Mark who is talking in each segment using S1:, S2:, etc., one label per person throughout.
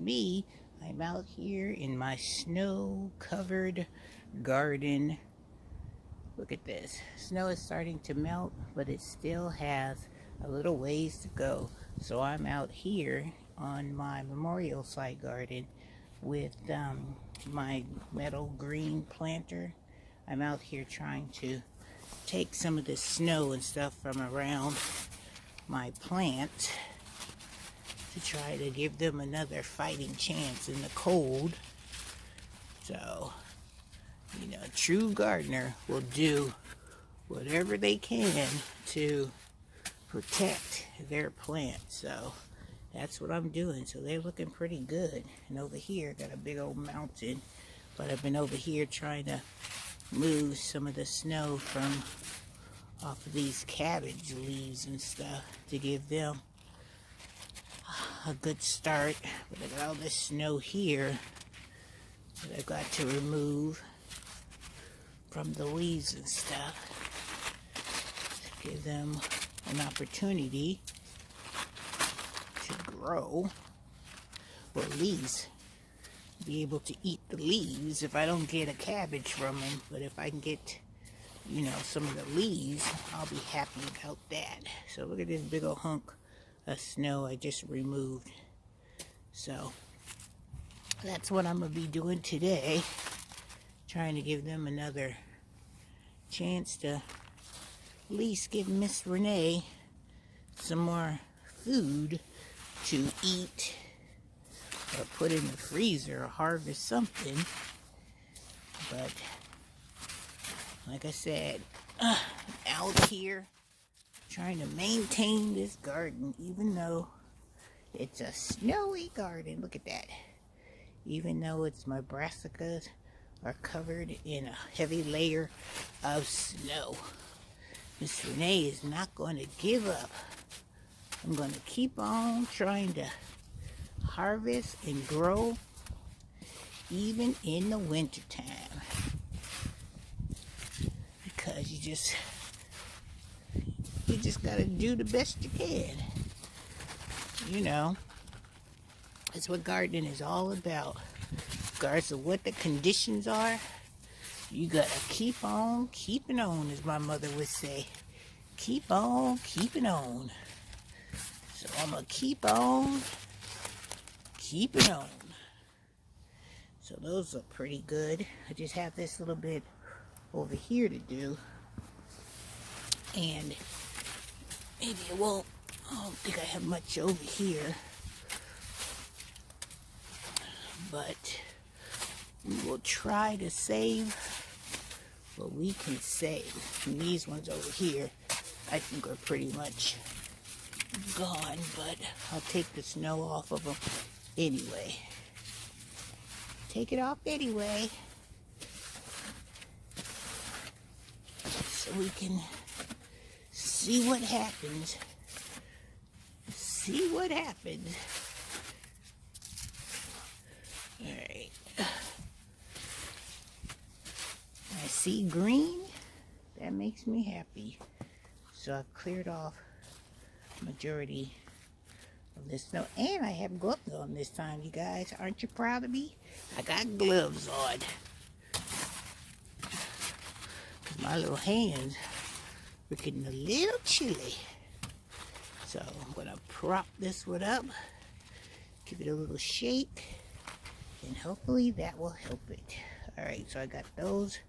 S1: me. I'm out here in my snow-covered garden. Look at this. Snow is starting to melt, but it still has a little ways to go. So I'm out here on my memorial site garden with my metal green planter. I'm out here trying to take some of the snow and stuff from around my plant to try to give them another fighting chance in the cold. So, you know, a true gardener will do whatever they can to protect their plant. So that's what I'm doing. So they're looking pretty good. And over here, got a big old mountain. But I've been over here trying to move some of the snow from off of these cabbage leaves and stuff to give them a good start. But I got all this snow here that I've got to remove from the leaves and stuff to give them an opportunity to grow, or at least be able to eat the leaves if I don't get a cabbage from them. But if I can get, you know, some of the leaves, I'll be happy about that. So look at this big old hunk of snow I just removed. So that's what I'm going to be doing today, trying to give them another chance to at least give Miss Renee some more food to eat or put in the freezer or harvest something. But like I said, out here trying to maintain this garden, even though it's a snowy garden. Look at that. Even though my brassicas are covered in a heavy layer of snow, Miss Renee is not going to give up. I'm going to keep on trying to harvest and grow even in the wintertime. Because you just got to do the best you can. You know, that's what gardening is all about. Regardless of what the conditions are, you got to keep on keeping on, as my mother would say. Keep on keeping on. So I'm going to keep on keeping on. So those are pretty good. I just have this little bit over here to do. And maybe I don't think I have much over here. But we will try to save what we can save. And these ones over here, I think are pretty much gone, but I'll take the snow off of them anyway. Take it off anyway, so we can see what happens. See what happens. Alright. I see green. That makes me happy. So I've cleared off majority of this snow. And I have gloves on this time, you guys. Aren't you proud of me? I got gloves on. My little hands are getting a little chilly. So I'm going to prop this one up. Give it a little shake. And hopefully that will help it. Alright, so I got those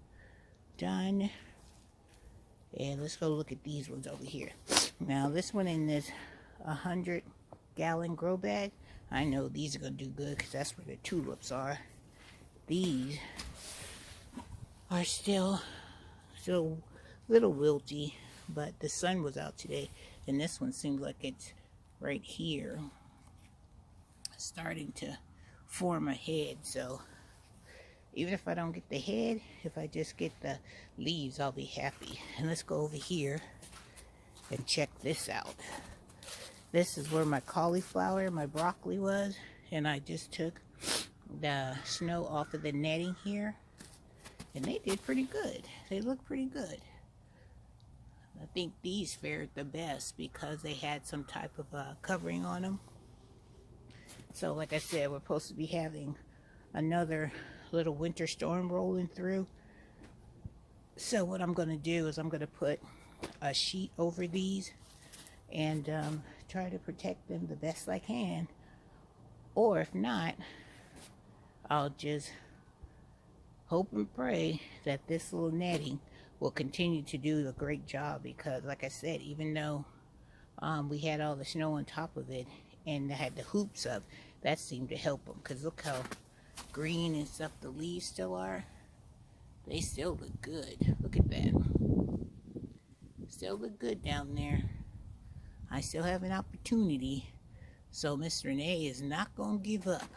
S1: done. And let's go look at these ones over here. Now this one in this 100-gallon grow bag, I know these are going to do good because that's where the tulips are. These are still a little wilty, but the sun was out today. And this one seems like it's right here starting to form a head. So even if I don't get the head, if I just get the leaves, I'll be happy. And let's go over here and check this out. This is where my cauliflower and my broccoli was, and I just took the snow off of the netting here, and they did pretty good. They look pretty good. I think these fared the best because they had some type of covering on them. So like I said, we're supposed to be having another little winter storm rolling through. So what I'm going to do is I'm going to put a sheet over these and try to protect them the best I can. Or if not, I'll just hope and pray that this little netting will continue to do a great job, because like I said, even though we had all the snow on top of it and I had the hoops up, that seemed to help them, because look how green and stuff the leaves still are. They still look good. Look at that. Still look good down there. I still have an opportunity. So Miss Renee is not going to give up.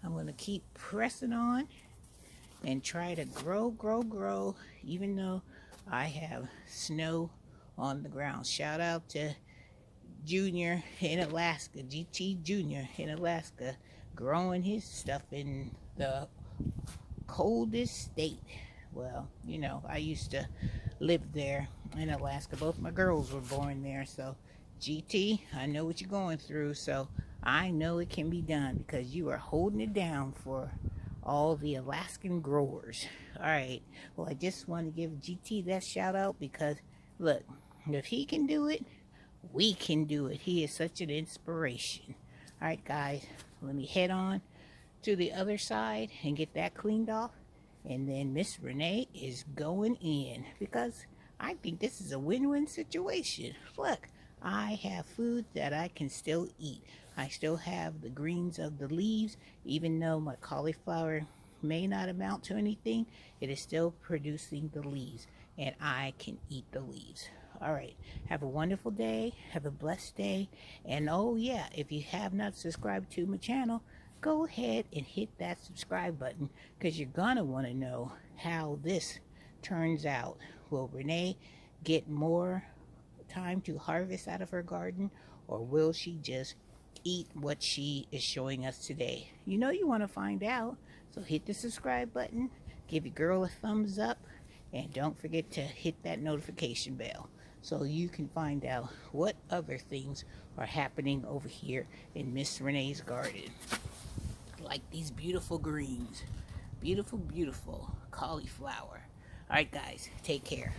S1: I'm going to keep pressing on and try to grow, even though I have snow on the ground. Shout out to Junior in Alaska, GT Junior in Alaska, growing his stuff in the coldest state. Well, you know, I used to live there in Alaska. Both my girls were born there. So GT, I know what you're going through. So I know it can be done, because you are holding it down for all the Alaskan growers. All right. Well, I just want to give GT that shout out, because look, if he can do it, we can do it. He is such an inspiration. All right, guys, let me head on to the other side and get that cleaned off. And then Miss Renee is going in, because I think this is a win-win situation. Look, I have food that I can still eat. I still have the greens of the leaves. Even though my cauliflower may not amount to anything, it is still producing the leaves, and I can eat the leaves. All right, have a wonderful day, have a blessed day, and oh yeah, if you have not subscribed to my channel, go ahead and hit that subscribe button, because you're gonna want to know how this turns out. Will Renee get more time to harvest out of her garden, or will she just eat what she is showing us today? You know you want to find out, so hit the subscribe button, give your girl a thumbs up, and don't forget to hit that notification bell so you can find out what other things are happening over here in Miss Renee's garden. Like these beautiful greens. Beautiful, beautiful cauliflower. All right, guys, take care.